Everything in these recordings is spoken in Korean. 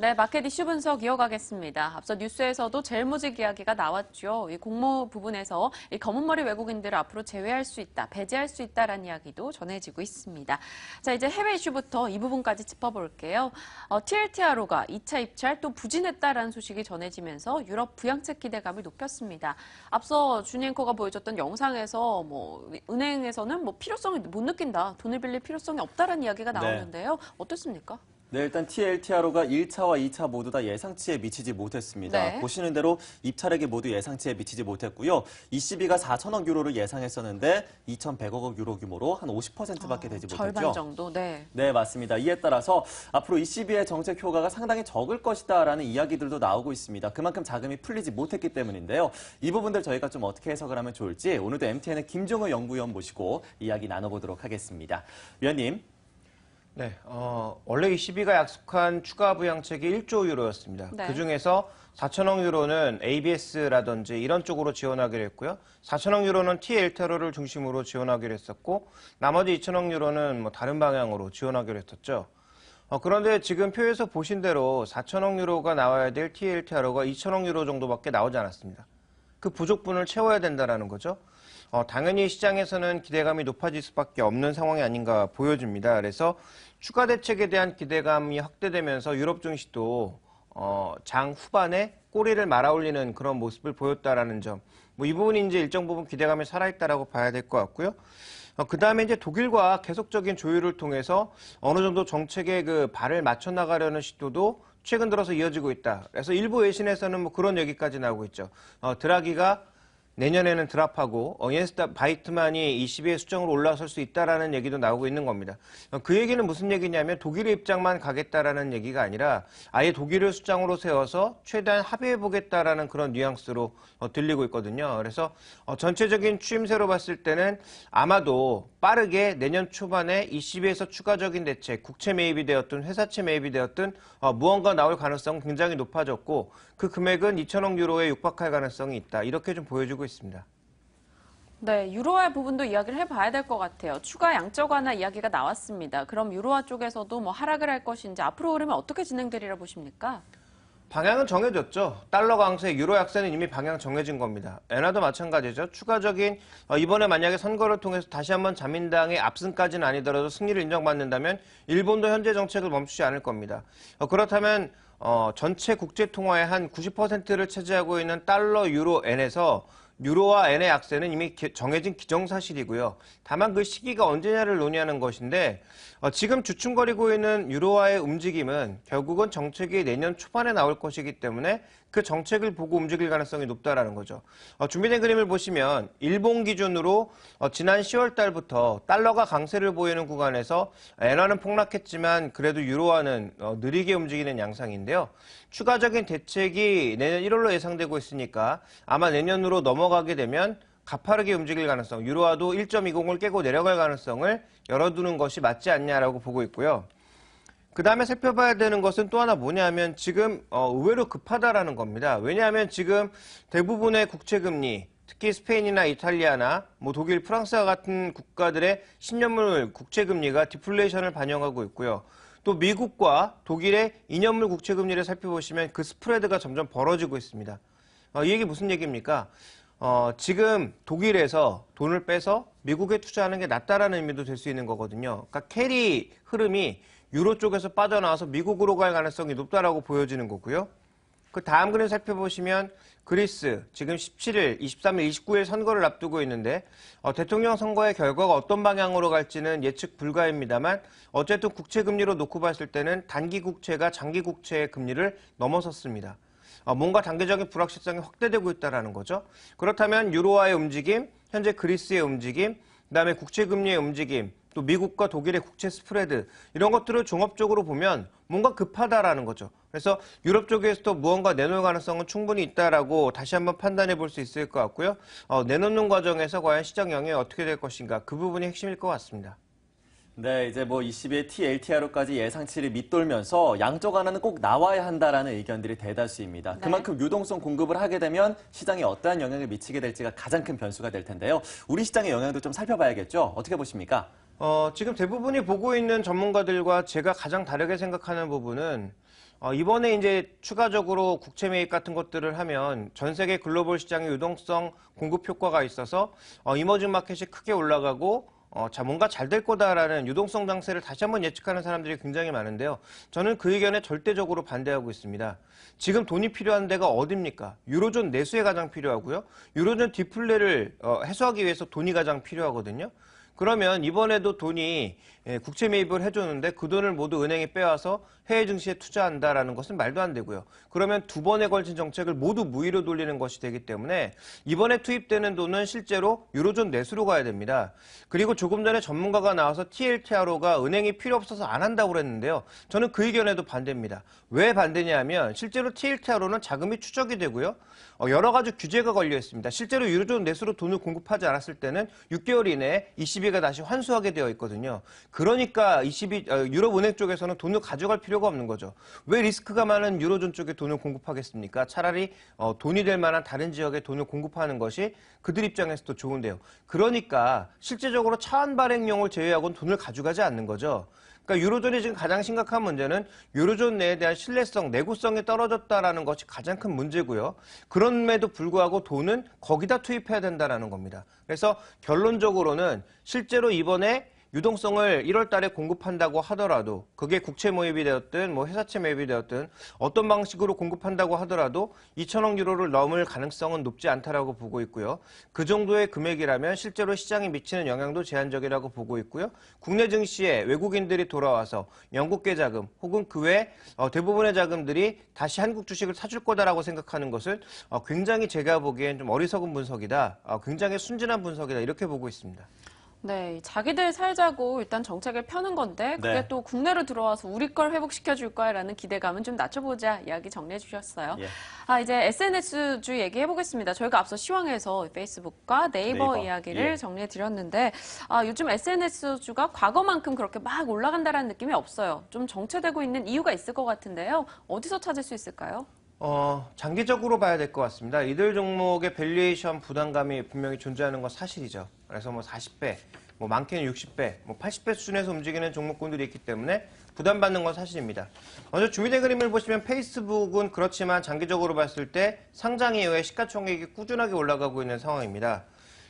네, 마켓 이슈 분석 이어가겠습니다. 앞서 뉴스에서도 젤무직 이야기가 나왔죠. 이 공모 부분에서 이 검은머리 외국인들을 앞으로 제외할 수 있다, 배제할 수 있다라는 이야기도 전해지고 있습니다. 자, 이제 해외 이슈부터 이 부분까지 짚어볼게요. TLTRO가 2차 입찰 또 부진했다라는 소식이 전해지면서 유럽 부양책 기대감을 높였습니다. 앞서 준이 앵커가 보여줬던 영상에서 은행에서는 필요성을 못 느낀다, 돈을 빌릴 필요성이 없다라는 이야기가 나오는데요. 어떻습니까? 네, 일단 TLTRO가 1차와 2차 모두 다 예상치에 미치지 못했습니다. 네. 보시는 대로 입찰액이 모두 예상치에 미치지 못했고요. ECB가 4천억 유로를 예상했었는데 2,100억 유로 규모로 한 50%밖에 되지 못했죠. 절반 정도, 네. 네, 맞습니다. 이에 따라서 앞으로 ECB의 정책 효과가 상당히 적을 것이다라는 이야기들도 나오고 있습니다. 그만큼 자금이 풀리지 못했기 때문인데요. 이 부분들 저희가 좀 어떻게 해석을 하면 좋을지 오늘도 MTN의 김종우 연구위원 모시고 이야기 나눠보도록 하겠습니다. 위원님. 네, 원래 ECB가 약속한 추가 부양책이 1조 유로였습니다. 네. 그중에서 4천억 유로는 ABS라든지 이런 쪽으로 지원하기로 했고요. 4천억 유로는 TLTRO를 중심으로 지원하기로 했었고 나머지 2천억 유로는 다른 방향으로 지원하기로 했었죠. 그런데 지금 표에서 보신 대로 4천억 유로가 나와야 될 TLTRO가 2천억 유로 정도밖에 나오지 않았습니다. 그 부족분을 채워야 된다는 거죠. 당연히 시장에서는 기대감이 높아질 수밖에 없는 상황이 아닌가 보여집니다. 그래서 추가 대책에 대한 기대감이 확대되면서 유럽 증시도 장 후반에 꼬리를 말아올리는 그런 모습을 보였다라는 점. 이 부분이 이제 일정 부분 기대감이 살아있다라고 봐야 될 것 같고요. 그 다음에 이제 독일과 계속적인 조율을 통해서 어느 정도 정책에 그 발을 맞춰 나가려는 시도도 최근 들어서 이어지고 있다. 그래서 일부 외신에서는 그런 얘기까지 나오고 있죠. 드라기가 내년에는 드랍하고 예스 바이트만이 ECB의 수정으로 올라설 수 있다라는 얘기도 나오고 있는 겁니다. 그 얘기는 무슨 얘기냐면 독일의 입장만 가겠다라는 얘기가 아니라 아예 독일을 수장으로 세워서 최대한 합의해보겠다라는 그런 뉘앙스로 들리고 있거든요. 그래서 전체적인 추임새로 봤을 때는 아마도 빠르게 내년 초반에 ECB에서 추가적인 대책, 국채 매입이 되었든 회사채 매입이 되었든 무언가 나올 가능성은 굉장히 높아졌고 그 금액은 2천억 유로에 육박할 가능성이 있다. 이렇게 좀 보여주고 있습니다. 네, 유로화 부분도 이야기를 해봐야 될 것 같아요. 추가 양적 완화 이야기가 나왔습니다. 그럼 유로화 쪽에서도 하락을 할 것인지 앞으로 흐르면 어떻게 진행되리라 보십니까? 방향은 정해졌죠. 달러 강세, 유로 약세는 이미 방향 정해진 겁니다. 엔화도 마찬가지죠. 추가적인 이번에 만약에 선거를 통해서 다시 한번 자민당의 압승까지는 아니더라도 승리를 인정받는다면 일본도 현재 정책을 멈추지 않을 겁니다. 그렇다면 전체 국제 통화의 한 90%를 차지하고 있는 달러, 유로, 엔에서 유로와 엔의 약세는 이미 정해진 기정사실이고요. 다만 그 시기가 언제냐를 논의하는 것인데 지금 주춤거리고 있는 유로화의 움직임은 결국은 정책이 내년 초반에 나올 것이기 때문에 그 정책을 보고 움직일 가능성이 높다라는 거죠. 준비된 그림을 보시면 일본 기준으로 지난 10월 달부터 달러가 강세를 보이는 구간에서 엔화는 폭락했지만 그래도 유로화는 느리게 움직이는 양상인데요. 추가적인 대책이 내년 1월로 예상되고 있으니까 아마 내년으로 넘어가게 되면 가파르게 움직일 가능성, 유로화도 1.20을 깨고 내려갈 가능성을 열어두는 것이 맞지 않냐라고 보고 있고요. 그 다음에 살펴봐야 되는 것은 또 하나 뭐냐면 지금 의외로 급하다라는 겁니다. 왜냐하면 지금 대부분의 국채금리, 특히 스페인이나 이탈리아나 독일, 프랑스와 같은 국가들의 10년물 국채금리가 디플레이션을 반영하고 있고요. 또 미국과 독일의 2년물 국채금리를 살펴보시면 그 스프레드가 점점 벌어지고 있습니다. 이 얘기 무슨 얘기입니까? 지금 독일에서 돈을 빼서 미국에 투자하는 게 낫다라는 의미도 될 수 있는 거거든요. 그러니까 캐리 흐름이 유로 쪽에서 빠져나와서 미국으로 갈 가능성이 높다라고 보여지는 거고요. 그 다음 그림 살펴보시면 그리스 지금 17일, 23일, 29일 선거를 앞두고 있는데 대통령 선거의 결과가 어떤 방향으로 갈지는 예측 불가입니다만 어쨌든 국채금리로 놓고 봤을 때는 단기 국채가 장기 국채의 금리를 넘어섰습니다. 뭔가 단계적인 불확실성이 확대되고 있다는 거죠. 그렇다면 유로화의 움직임, 현재 그리스의 움직임, 그다음에 국채금리의 움직임, 또 미국과 독일의 국채 스프레드 이런 것들을 종합적으로 보면 뭔가 급하다라는 거죠. 그래서 유럽 쪽에서도 무언가 내놓을 가능성은 충분히 있다라고 다시 한번 판단해 볼 수 있을 것 같고요. 내놓는 과정에서 과연 시장 영향이 어떻게 될 것인가 그 부분이 핵심일 것 같습니다. 네, 이제 ECB의 TLTRO까지 예상치를 밑돌면서 양적 완화는 꼭 나와야 한다라는 의견들이 대다수입니다. 네. 그만큼 유동성 공급을 하게 되면 시장에 어떠한 영향을 미치게 될지가 가장 큰 변수가 될 텐데요. 우리 시장의 영향도 좀 살펴봐야겠죠. 어떻게 보십니까? 지금 대부분이 보고 있는 전문가들과 제가 가장 다르게 생각하는 부분은 이번에 이제 추가적으로 국채 매입 같은 것들을 하면 전 세계 글로벌 시장의 유동성 공급 효과가 있어서 이머징 마켓이 크게 올라가고 뭔가 잘 될 거다라는 유동성 장세를 다시 한번 예측하는 사람들이 굉장히 많은데요. 저는 그 의견에 절대적으로 반대하고 있습니다. 지금 돈이 필요한 데가 어딥니까? 유로존 내수에 가장 필요하고요. 유로존 디플레를 해소하기 위해서 돈이 가장 필요하거든요. 그러면 이번에도 돈이 국채 매입을 해줬는데 그 돈을 모두 은행에 빼와서 해외 증시에 투자한다라는 것은 말도 안 되고요. 그러면 두 번에 걸친 정책을 모두 무위로 돌리는 것이 되기 때문에 이번에 투입되는 돈은 실제로 유로존 내수로 가야 됩니다. 그리고 조금 전에 전문가가 나와서 TLTRO가 은행이 필요 없어서 안 한다고 그랬는데요. 저는 그 의견에도 반대입니다. 왜 반대냐면 실제로 TLTRO는 자금이 추적이 되고요. 여러 가지 규제가 걸려 있습니다. 실제로 유로존 내수로 돈을 공급하지 않았을 때는 6개월 이내에 ECB가 다시 환수하게 되어 있거든요. 그러니까 유럽은행 쪽에서는 돈을 가져갈 필요가 없는 거죠. 왜 리스크가 많은 유로존 쪽에 돈을 공급하겠습니까? 차라리 돈이 될 만한 다른 지역에 돈을 공급하는 것이 그들 입장에서도 좋은데요. 그러니까 실제적으로 차환 발행용을 제외하고는 돈을 가져가지 않는 거죠. 그러니까 유로존이 지금 가장 심각한 문제는 유로존 내에 대한 신뢰성, 내구성이 떨어졌다라는 것이 가장 큰 문제고요. 그럼에도 불구하고 돈은 거기다 투입해야 된다라는 겁니다. 그래서 결론적으로는 실제로 이번에 유동성을 1월 달에 공급한다고 하더라도 그게 국채 모입이 되었든 회사채 매입이 되었든 어떤 방식으로 공급한다고 하더라도 2천억 유로를 넘을 가능성은 높지 않다라고 보고 있고요. 그 정도의 금액이라면 실제로 시장에 미치는 영향도 제한적이라고 보고 있고요. 국내 증시에 외국인들이 돌아와서 영국계 자금 혹은 그 외 대부분의 자금들이 다시 한국 주식을 사줄 거다라고 생각하는 것은 굉장히 제가 보기엔 좀 어리석은 분석이다. 굉장히 순진한 분석이다. 이렇게 보고 있습니다. 네, 자기들 살자고 일단 정책을 펴는 건데 그게 네. 또 국내로 들어와서 우리 걸 회복시켜 줄 거야라는 기대감은 좀 낮춰보자 이야기 정리해 주셨어요. 예. 이제 SNS주 얘기해 보겠습니다. 저희가 앞서 시황에서 페이스북과 네이버 이야기를 예. 정리해 드렸는데 요즘 SNS주가 과거만큼 그렇게 막 올라간다라는 느낌이 없어요. 좀 정체되고 있는 이유가 있을 것 같은데요. 어디서 찾을 수 있을까요? 장기적으로 봐야 될 것 같습니다. 이들 종목의 밸류에이션 부담감이 분명히 존재하는 건 사실이죠. 그래서 40배, 많게는 60배, 80배 수준에서 움직이는 종목군들이 있기 때문에 부담받는 건 사실입니다. 먼저 준비된 그림을 보시면 페이스북은 그렇지만 장기적으로 봤을 때 상장 이후에 시가총액이 꾸준하게 올라가고 있는 상황입니다.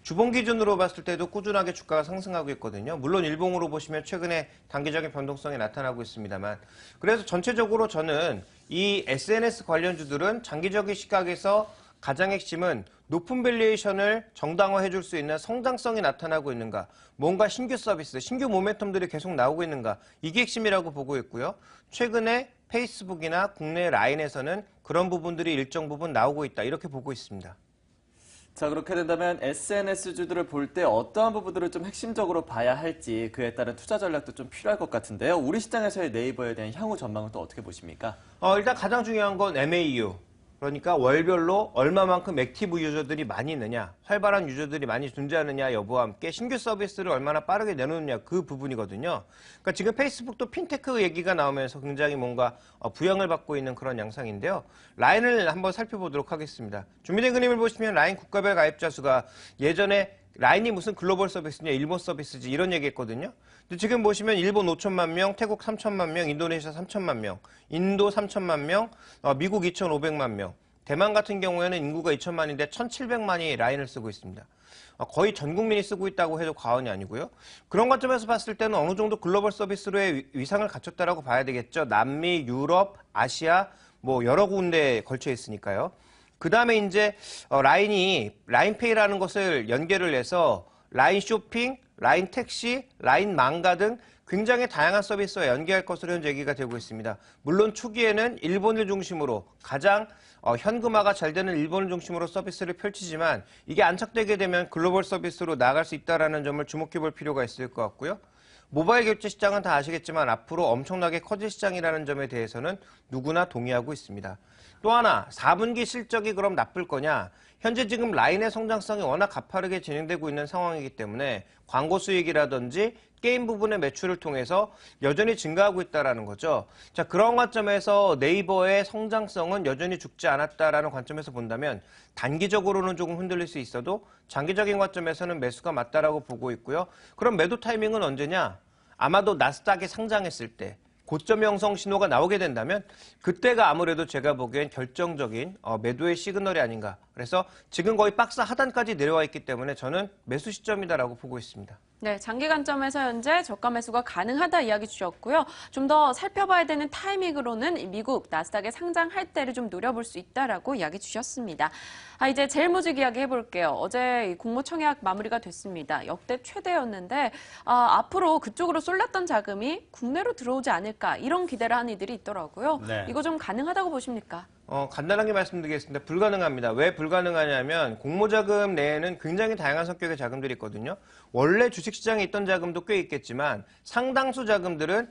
주봉 기준으로 봤을 때도 꾸준하게 주가가 상승하고 있거든요. 물론 일봉으로 보시면 최근에 단기적인 변동성이 나타나고 있습니다만. 그래서 전체적으로 저는 이 SNS 관련주들은 장기적인 시각에서 가장 핵심은 높은 밸류에이션을 정당화해 줄 수 있는 성장성이 나타나고 있는가, 뭔가 신규 서비스, 신규 모멘텀들이 계속 나오고 있는가, 이게 핵심이라고 보고 있고요. 최근에 페이스북이나 국내 라인에서는 그런 부분들이 일정 부분 나오고 있다, 이렇게 보고 있습니다. 자, 그렇게 된다면 SNS주들을 볼 때 어떠한 부분들을 좀 핵심적으로 봐야 할지 그에 따른 투자 전략도 좀 필요할 것 같은데요. 우리 시장에서의 네이버에 대한 향후 전망은 또 어떻게 보십니까? 일단 가장 중요한 건 MAU. 그러니까 월별로 얼마만큼 액티브 유저들이 많이 있느냐, 활발한 유저들이 많이 존재하느냐 여부와 함께 신규 서비스를 얼마나 빠르게 내놓느냐 그 부분이거든요. 그러니까 지금 페이스북도 핀테크 얘기가 나오면서 굉장히 뭔가 부양을 받고 있는 그런 양상인데요. 라인을 한번 살펴보도록 하겠습니다. 준비된 그림을 보시면 라인 국가별 가입자 수가 예전에 라인이 무슨 글로벌 서비스냐, 일본 서비스지 이런 얘기했거든요. 근데 지금 보시면 일본 5천만 명, 태국 3천만 명, 인도네시아 3천만 명, 인도 3천만 명, 미국 2,500만 명, 대만 같은 경우에는 인구가 2천만인데 1,700만이 라인을 쓰고 있습니다. 거의 전 국민이 쓰고 있다고 해도 과언이 아니고요. 그런 관점에서 봤을 때는 어느 정도 글로벌 서비스로의 위상을 갖췄다라고 봐야 되겠죠. 남미, 유럽, 아시아 여러 군데에 걸쳐 있으니까요. 그 다음에 이제 라인페이라는 것을 연계를 해서 라인 쇼핑, 라인 택시, 라인 망가 등 굉장히 다양한 서비스와 연계할 것으로 현재 얘기가 되고 있습니다. 물론 초기에는 일본을 중심으로 가장 현금화가 잘 되는 일본을 중심으로 서비스를 펼치지만 이게 안착되게 되면 글로벌 서비스로 나아갈 수 있다는 점을 주목해 볼 필요가 있을 것 같고요. 모바일 결제 시장은 다 아시겠지만 앞으로 엄청나게 커질 시장이라는 점에 대해서는 누구나 동의하고 있습니다. 또 하나 4분기 실적이 그럼 나쁠 거냐? 현재 지금 라인의 성장성이 워낙 가파르게 진행되고 있는 상황이기 때문에 광고 수익이라든지 게임 부분의 매출을 통해서 여전히 증가하고 있다는 거죠. 자, 그런 관점에서 네이버의 성장성은 여전히 죽지 않았다라는 관점에서 본다면 단기적으로는 조금 흔들릴 수 있어도 장기적인 관점에서는 매수가 맞다라고 보고 있고요. 그럼 매도 타이밍은 언제냐? 아마도 나스닥에 상장했을 때 고점 형성 신호가 나오게 된다면 그때가 아무래도 제가 보기엔 결정적인 매도의 시그널이 아닌가. 그래서 지금 거의 박스 하단까지 내려와 있기 때문에 저는 매수 시점이다라고 보고 있습니다. 네, 장기 관점에서 현재 저가 매수가 가능하다 이야기 주셨고요. 좀 더 살펴봐야 되는 타이밍으로는 이 미국 나스닥에 상장할 때를 좀 노려볼 수 있다라고 이야기 주셨습니다. 이제 제일모직 이야기 해볼게요. 어제 이 공모청약 마무리가 됐습니다. 역대 최대였는데 앞으로 그쪽으로 쏠렸던 자금이 국내로 들어오지 않을까 이런 기대를 하는 이들이 있더라고요. 네. 이거 좀 가능하다고 보십니까? 간단하게 말씀드리겠습니다. 불가능합니다. 왜 불가능하냐면 공모자금 내에는 굉장히 다양한 성격의 자금들이 있거든요. 원래 주식시장에 있던 자금도 꽤 있겠지만 상당수 자금들은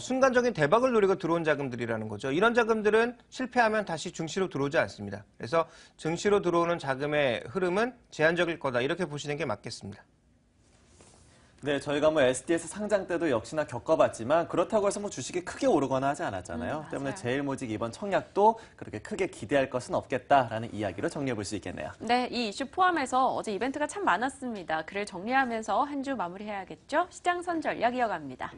순간적인 대박을 노리고 들어온 자금들이라는 거죠. 이런 자금들은 실패하면 다시 증시로 들어오지 않습니다. 그래서 증시로 들어오는 자금의 흐름은 제한적일 거다. 이렇게 보시는 게 맞겠습니다. 네, 저희가 SDS 상장 때도 역시나 겪어봤지만 그렇다고 해서 주식이 크게 오르거나 하지 않았잖아요. 때문에 제일모직 이번 청약도 그렇게 크게 기대할 것은 없겠다라는 이야기로 정리해 볼 수 있겠네요. 네, 이 이슈 포함해서 어제 이벤트가 참 많았습니다. 글을 정리하면서 한 주 마무리해야겠죠? 시장 선전략 이어갑니다.